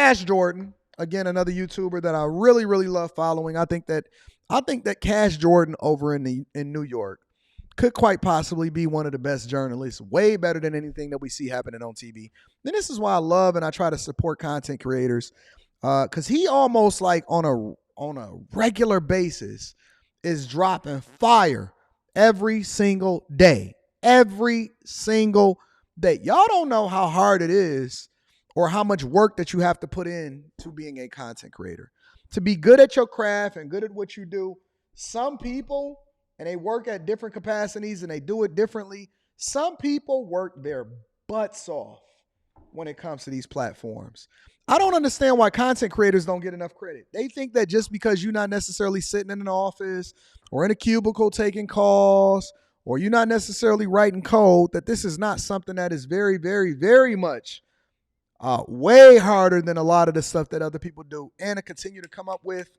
Cash Jordan, again, another YouTuber that I really, really love following. I think that Cash Jordan over in New York could quite possibly be one of the best journalists, way better than anything that we see happening on TV. And this is why I love and I try to support content creators, because he almost like on a regular basis is dropping fire every single day. Every single day. Y'all don't know how hard it is or how much work that you have to put in to being a content creator. To be good at your craft and good at what you do, some people, and they work at different capacities and they do it differently, some people work their butts off when it comes to these platforms. I don't understand why content creators don't get enough credit. They think that just because you're not necessarily sitting in an office or in a cubicle taking calls, or you're not necessarily writing code, that this is not something that is very, very, very much way harder than a lot of the stuff that other people do, and to continue to come up with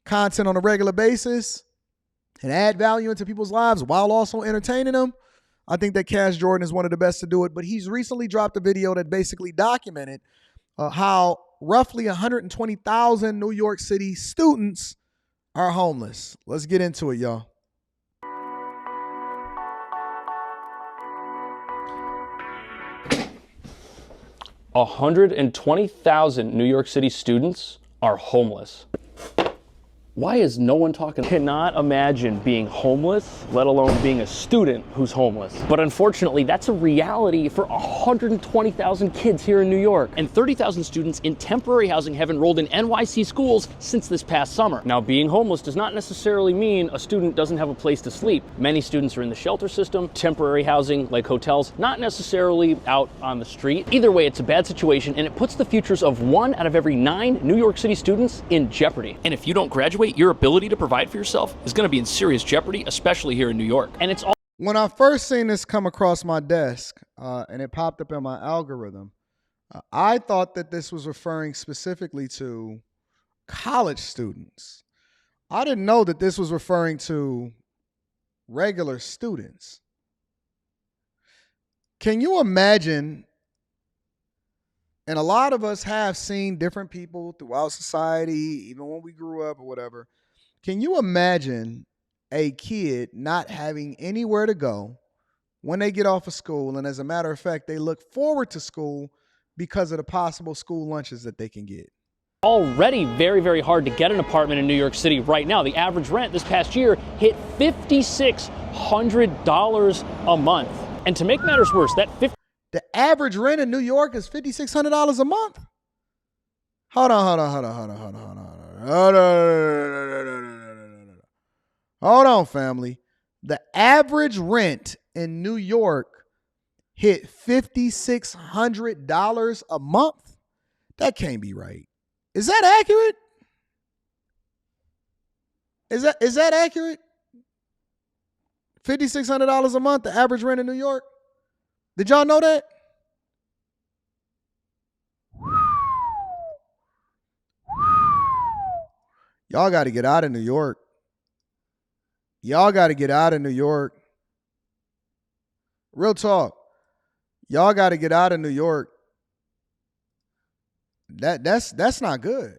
content on a regular basis and add value into people's lives while also entertaining them. I think that Cash Jordan is one of the best to do it, but he's recently dropped a video that basically documented how roughly 120,000 New York City students are homeless. Let's get into it, y'all. 120,000 New York City students are homeless. Why is no one talking? Cannot imagine being homeless, let alone being a student who's homeless. But unfortunately, that's a reality for 120,000 kids here in New York. And 30,000 students in temporary housing have enrolled in NYC schools since this past summer. Now, being homeless does not necessarily mean a student doesn't have a place to sleep. Many students are in the shelter system, temporary housing like hotels, not necessarily out on the street. Either way, it's a bad situation, and it puts the futures of 1 out of every 9 New York City students in jeopardy. And if you don't graduate, your ability to provide for yourself is going to be in serious jeopardy, especially here in New York. And it's all. When I first seen this come across my desk and it popped up in my algorithm, I thought that this was referring specifically to college students. I didn't know that this was referring to regular students. Can you imagine? And a lot of us have seen different people throughout society, even when we grew up or whatever. Can you imagine a kid not having anywhere to go when they get off of school? And as a matter of fact, they look forward to school because of the possible school lunches that they can get. Already very, very hard to get an apartment in New York City right now. The average rent this past year hit $5,600 a month. And to make matters worse, the average rent in New York is $5,600 a month. Hold on, family. The average rent in New York hit $5,600 a month. That can't be right. Is that accurate? Is that accurate? $5,600 a month, the average rent in New York. Did y'all know that? Y'all got to get out of New York. Y'all got to get out of New York. Real talk. Y'all got to get out of New York. That's not good.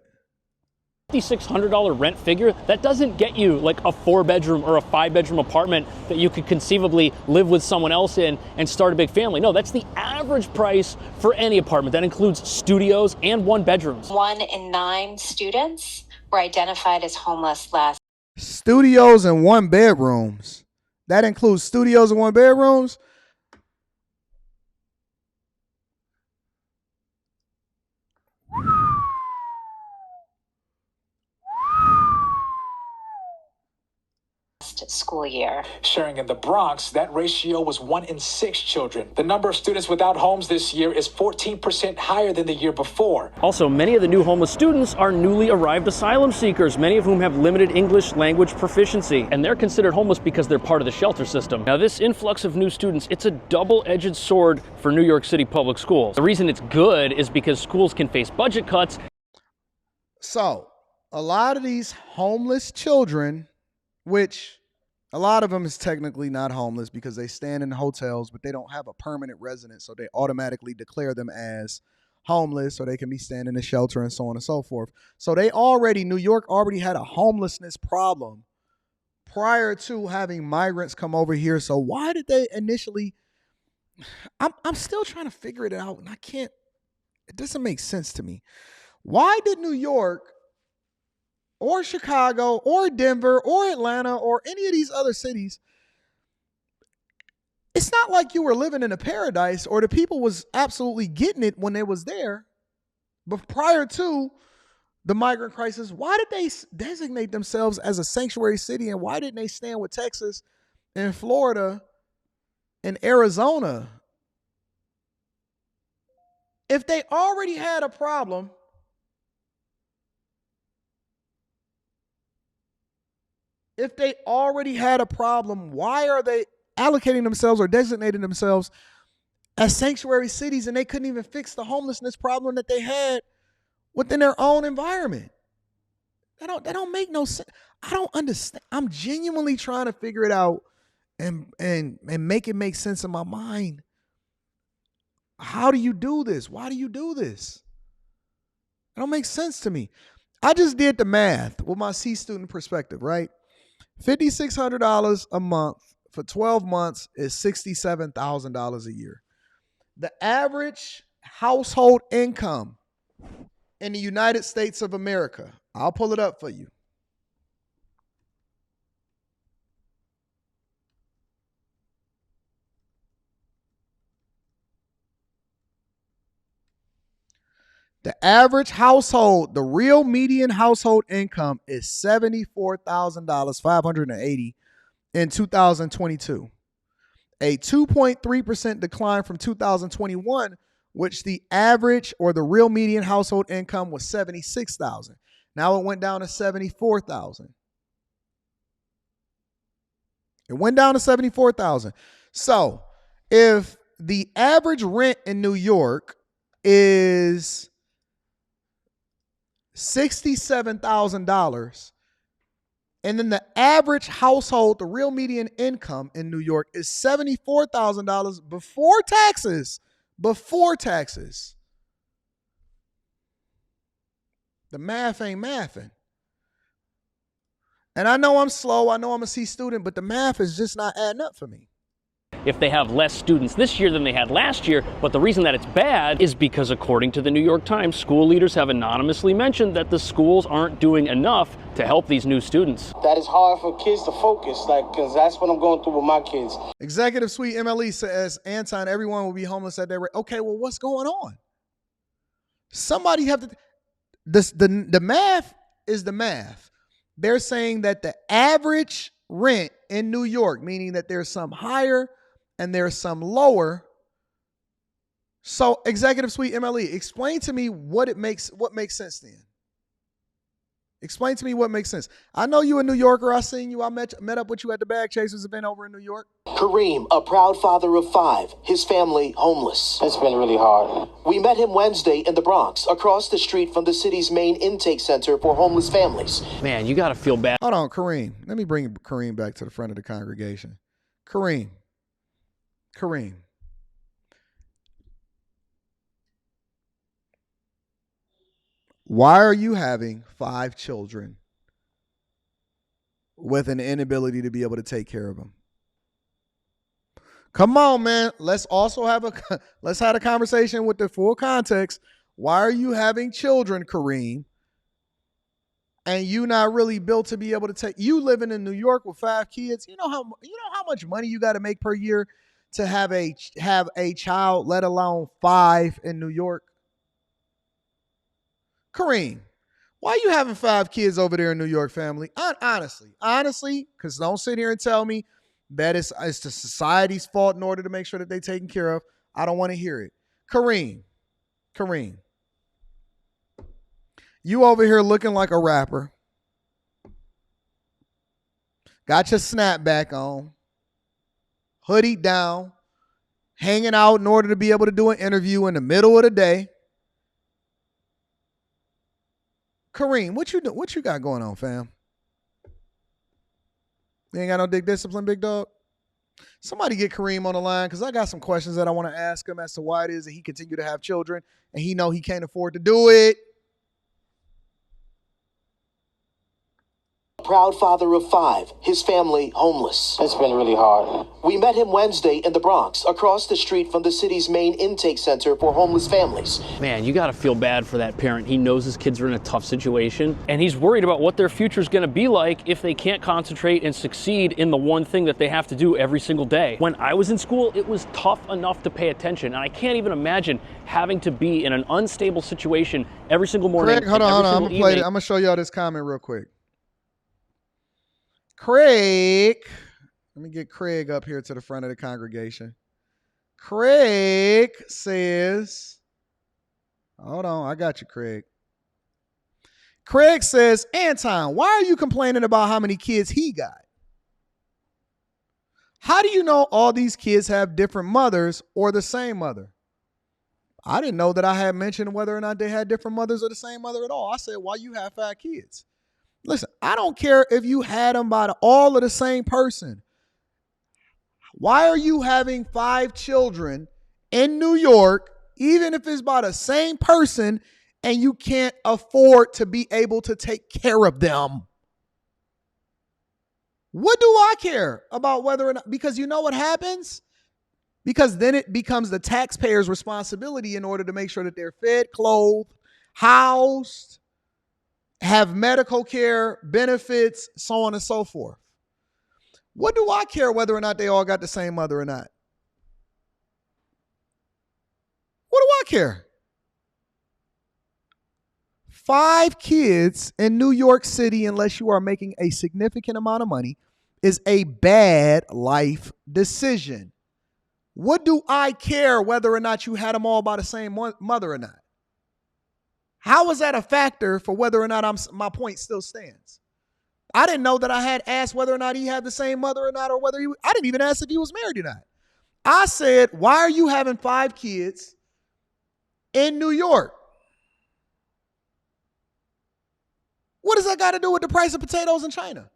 $5,600 rent figure, that doesn't get you like a 4-bedroom or a 5-bedroom apartment that you could conceivably live with someone else in and start a big family. No, that's the average price for any apartment. That includes studios and 1-bedrooms. 1 in 9 students were identified as homeless last. Studios and 1-bedrooms. That includes studios and 1-bedrooms. School year. Sharing in the Bronx, that ratio was 1 in 6 children. The number of students without homes this year is 14% higher than the year before. Also, many of the new homeless students are newly arrived asylum seekers, many of whom have limited English language proficiency, and they're considered homeless because they're part of the shelter system. Now, this influx of new students, it's a double-edged sword for New York City public schools. The reason it's good is because schools can face budget cuts. So, a lot of these homeless children, which a lot of them is technically not homeless because they stand in hotels, but they don't have a permanent residence, so they automatically declare them as homeless or they can be staying in a shelter and so on and so forth. So New York already had a homelessness problem prior to having migrants come over here. So why did they initially, I'm still trying to figure it out and it doesn't make sense to me. Why did New York or Chicago or Denver or Atlanta or any of these other cities, it's not like you were living in a paradise or the people was absolutely getting it when they was there. But prior to the migrant crisis, why did they designate themselves as a sanctuary city, and why didn't they stand with Texas and Florida and Arizona? If they already had a problem, why are they allocating themselves or designating themselves as sanctuary cities, and they couldn't even fix the homelessness problem that they had within their own environment? That don't make no sense. I don't understand. I'm genuinely trying to figure it out and make it make sense in my mind. How do you do this? Why do you do this? It don't make sense to me. I just did the math with my C student perspective, right? $5,600 a month for 12 months is $67,000 a year. The average household income in the United States of America, I'll pull it up for you. The average household, the real median household income is $74,580 in 2022. A 2.3% decline from 2021, which the average or the real median household income was $76,000. Now it went down to $74,000. It went down to $74,000. So if the average rent in New York is $67,000, and then the average household, the real median income in New York is $74,000 before taxes. Before taxes. The math ain't mathing. And I know I'm slow. I know I'm a C student, but the math is just not adding up for me. If they have less students this year than they had last year, but the reason that it's bad is because, according to the New York Times, school leaders have anonymously mentioned that the schools aren't doing enough to help these new students. That is hard for kids to focus, because that's what I'm going through with my kids. Executive Suite MLE says, Anton, everyone will be homeless at their rate. Okay, well, what's going on? Somebody have to, the math is the math. They're saying that the average rent in New York, meaning that there's some higher and there's some lower. So Executive Suite MLE, explain to me what makes sense then. Explain to me what makes sense. I know you a New Yorker. I seen you. I met up with you at the Bag Chasers event over in New York. Kareem, a proud father of 5, his family homeless. It's been really hard. We met him Wednesday in the Bronx, across the street from the city's main intake center for homeless families. Man, you got to feel bad. Hold on, Kareem. Let me bring Kareem back to the front of the congregation. Kareem. Why are you having 5 children with an inability to be able to take care of them? Come on, man. Let's have a conversation with the full context. Why are you having children, Kareem? And you not really built to be able to take, you living in New York with 5 kids. You know how much money you got to make per year to have a child, let alone 5 in New York? Kareem, why are you having 5 kids over there in New York, family? Honestly, because don't sit here and tell me that it's the society's fault in order to make sure that they're taken care of. I don't want to hear it. Kareem, you over here looking like a rapper. Got your snapback on, hoodie down, hanging out in order to be able to do an interview in the middle of the day. Kareem, what you got going on, fam? You ain't got no dick discipline, big dog? Somebody get Kareem on the line because I got some questions that I want to ask him as to why it is that he continue to have children and he know he can't afford to do it. Proud father of 5, his family homeless. It's been really hard. We met him Wednesday in the Bronx, across the street from the city's main intake center for homeless families. Man, you gotta feel bad for that parent. He knows his kids are in a tough situation, and he's worried about what their future is gonna be like if they can't concentrate and succeed in the one thing that they have to do every single day. When I was in school, it was tough enough to pay attention, and I can't even imagine having to be in an unstable situation every single morning. Craig, hold on. I'm gonna show y'all this comment real quick. Craig, let me get Craig up here to the front of the congregation. Craig says, hold on, I got you, Craig. Craig says, Anton, why are you complaining about how many kids he got? How do you know all these kids have different mothers or the same mother? I didn't know that I had mentioned whether or not they had different mothers or the same mother at all. I said, why you have 5 kids? Listen, I don't care if you had them by all of the same person. Why are you having 5 children in New York, even if it's by the same person, and you can't afford to be able to take care of them? What do I care about whether or not, because you know what happens? Because then it becomes the taxpayer's responsibility in order to make sure that they're fed, clothed, housed, have medical care, benefits, so on and so forth. What do I care whether or not they all got the same mother or not? What do I care? 5 kids in New York City, unless you are making a significant amount of money, is a bad life decision. What do I care whether or not you had them all by the same mother or not? How is that a factor for whether or not my point still stands? I didn't know that I had asked whether or not he had the same mother or not, or whether I didn't even ask if he was married or not. I said, why are you having 5 kids in New York? What does that got to do with the price of potatoes in China?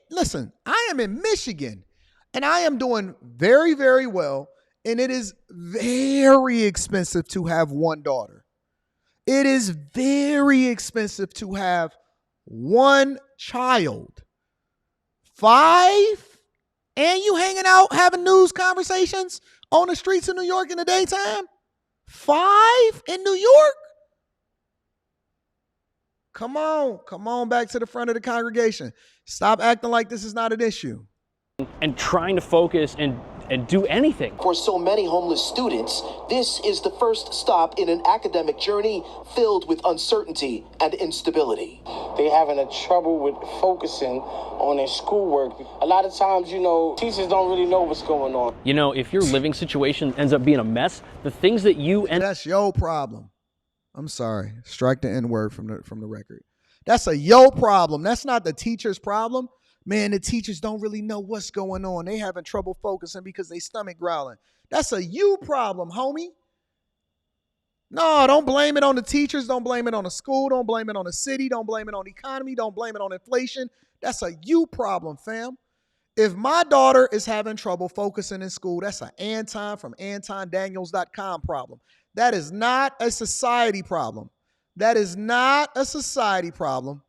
Listen, I am in Michigan and I am doing very, very well. And it is very expensive to have one daughter. It is very expensive to have one child. 5? And you hanging out having news conversations on the streets of New York in the daytime? 5 in New York? Come on back to the front of the congregation. Stop acting like this is not an issue. And trying to focus and do anything. For so many homeless students, this is the first stop in an academic journey filled with uncertainty and instability. They having a trouble with focusing on their schoolwork. A lot of times, teachers don't really know what's going on. If your living situation ends up being a mess, the things that you end That's your problem. I'm sorry. Strike the N-word from the record. That's a yo problem. That's not the teacher's problem. Man, the teachers don't really know what's going on. They having trouble focusing because they stomach growling. That's a you problem, homie. No, don't blame it on the teachers. Don't blame it on the school. Don't blame it on the city. Don't blame it on the economy. Don't blame it on inflation. That's a you problem, fam. If my daughter is having trouble focusing in school, that's an Anton from AntonDaniels.com problem. That is not a society problem. That is not a society problem.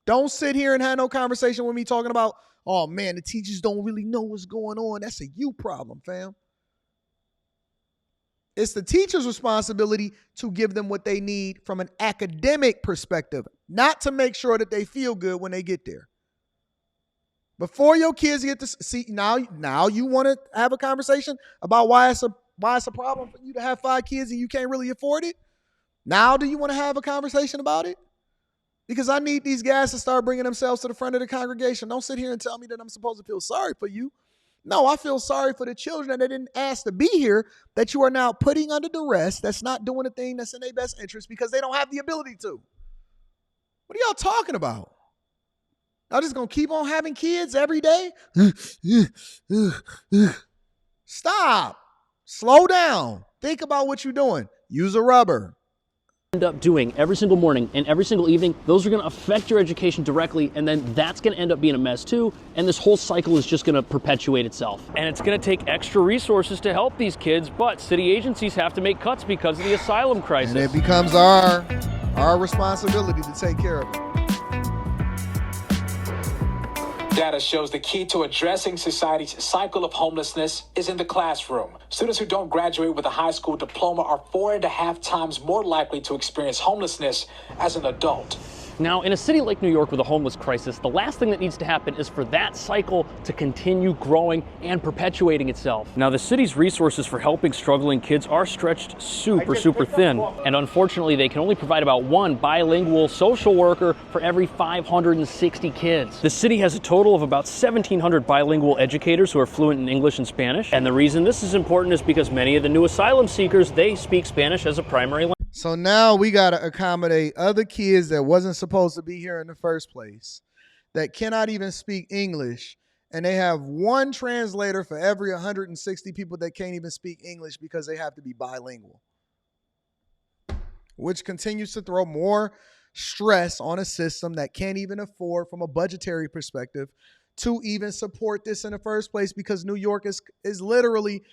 Don't sit here and have no conversation with me talking about, oh man, the teachers don't really know what's going on. That's a you problem, fam. It's the teacher's responsibility to give them what they need from an academic perspective, not to make sure that they feel good when they get there. Before your kids get to see, now you want to have a conversation about why it's a problem for you to have 5 kids and you can't really afford it? Now do you want to have a conversation about it? Because I need these guys to start bringing themselves to the front of the congregation. Don't sit here and tell me that I'm supposed to feel sorry for you. No, I feel sorry for the children that didn't ask to be here, that you are now putting under duress, that's not doing the thing that's in their best interest because they don't have the ability to. What are y'all talking about? Y'all just going to keep on having kids every day? Stop. Slow down. Think about what you're doing. Use a rubber. end up doing every single morning and every single evening, those are going to affect your education directly, and then that's going to end up being a mess too, and this whole cycle is just going to perpetuate itself. And it's going to take extra resources to help these kids, but city agencies have to make cuts because of the asylum crisis. And it becomes our responsibility to take care of it. Data shows the key to addressing society's cycle of homelessness is in the classroom. Students who don't graduate with a high school diploma are 4.5 times more likely to experience homelessness as an adult. Now, in a city like New York with a homeless crisis, the last thing that needs to happen is for that cycle to continue growing and perpetuating itself. Now, the city's resources for helping struggling kids are stretched super thin, and unfortunately, they can only provide about one bilingual social worker for every 560 kids. The city has a total of about 1,700 bilingual educators who are fluent in English and Spanish, and the reason this is important is because many of the new asylum seekers, they speak Spanish as a primary language. So now we got to accommodate other kids that wasn't supposed to be here in the first place, that cannot even speak English, and they have one translator for every 160 people that can't even speak English because they have to be bilingual, which continues to throw more stress on a system that can't even afford, from a budgetary perspective, to even support this in the first place, because New York is literally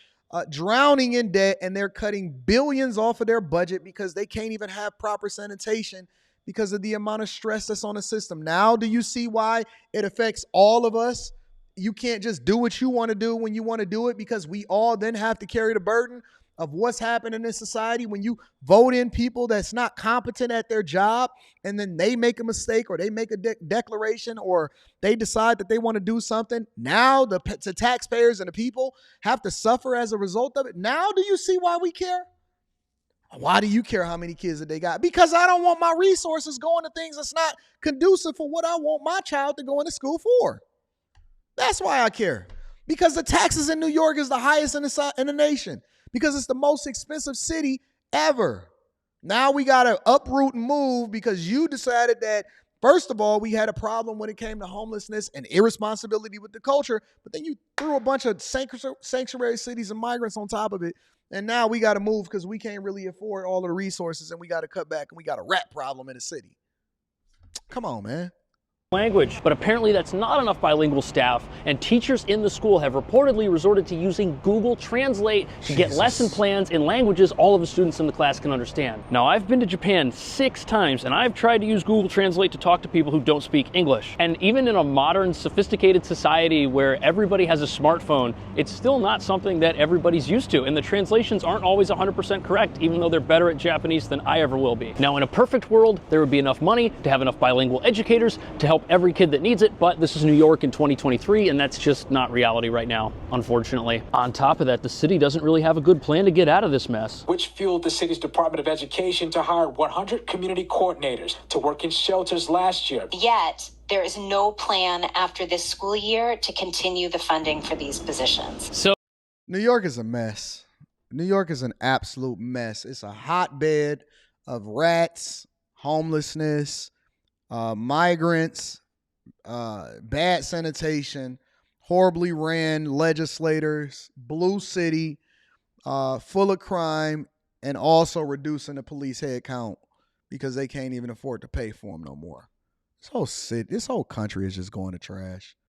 drowning in debt, and they're cutting billions off of their budget because they can't even have proper sanitation because of the amount of stress that's on the system. Now, do you see why it affects all of us? You can't just do what you want to do when you want to do it, because we all then have to carry the burden of what's happening in society when you vote in people that's not competent at their job, and then they make a mistake, or they make a declaration, or they decide that they want to do something. Now the taxpayers and the people have to suffer as a result of it. Now do you see why we care? Why do you care how many kids that they got? Because I don't want my resources going to things that's not conducive for what I want my child to go into school for. That's why I care. Because the taxes in New York is the highest in the nation. Because it's the most expensive city ever. Now we got to uproot and move because you decided that, first of all, we had a problem when it came to homelessness and irresponsibility with the culture, but then you threw a bunch of sanctuary cities and migrants on top of it. And now we got to move because we can't really afford all of the resources, and we got to cut back, and we got a rat problem in the city. Come on, man. Language, but apparently that's not enough bilingual staff, and teachers in the school have reportedly resorted to using Google Translate to get lesson plans in languages all of the students in the class can understand. Now, I've been to Japan 6 times, and I've tried to use Google Translate to talk to people who don't speak English. And even in a modern, sophisticated society where everybody has a smartphone, it's still not something that everybody's used to, and the translations aren't always 100% correct, even though they're better at Japanese than I ever will be. Now, in a perfect world, there would be enough money to have enough bilingual educators to help every kid that needs it, but this is New York in 2023, and that's just not reality right now, unfortunately. On top of that, the city doesn't really have a good plan to get out of this mess, which fueled the city's Department of Education to hire 100 community coordinators to work in shelters last year. Yet, there is no plan after this school year to continue the funding for these positions. So, New York is a mess. New York is an absolute mess. It's a hotbed of rats, homelessness, migrants, bad sanitation, horribly ran legislators, blue city, full of crime, and also reducing the police head count because they can't even afford to pay for them no more. This whole country is just going to trash.